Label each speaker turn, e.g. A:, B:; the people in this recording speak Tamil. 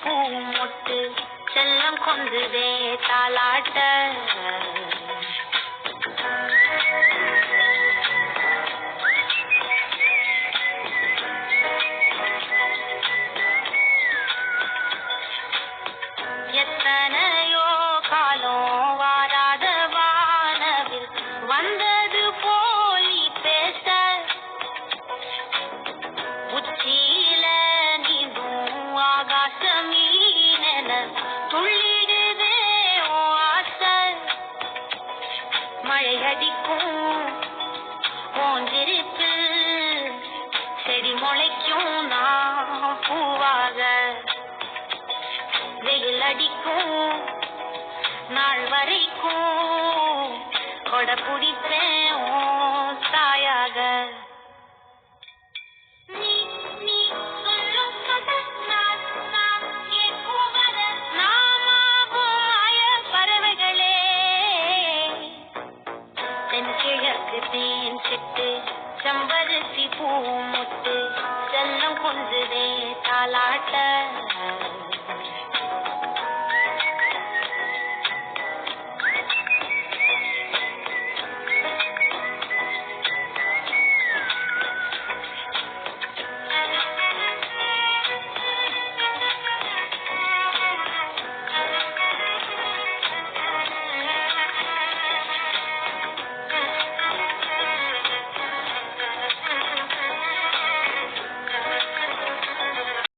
A: பூ மொட்டு செல்லம் கொஞ்சுதே தாலாட்ட எத்தனையோ காலம் வாராத வானவில் வந்தது போலி பேச உச்சியில நீந்தும் ஆகாசமீன துள்ளிடுதே ஆசை மழையடிக்கும் போஞ்சிருப்பு செடி முளைக்கும் நான் பூவாக வெயில் அடிக்கும் நாள் வரைக்கும் கொடை பிடிப்பேன் தாயாக தேன் சிட்டு செம்பருத்தி பூ முட்டு செல்லம் கொஞ்சுதே தாலாட்ட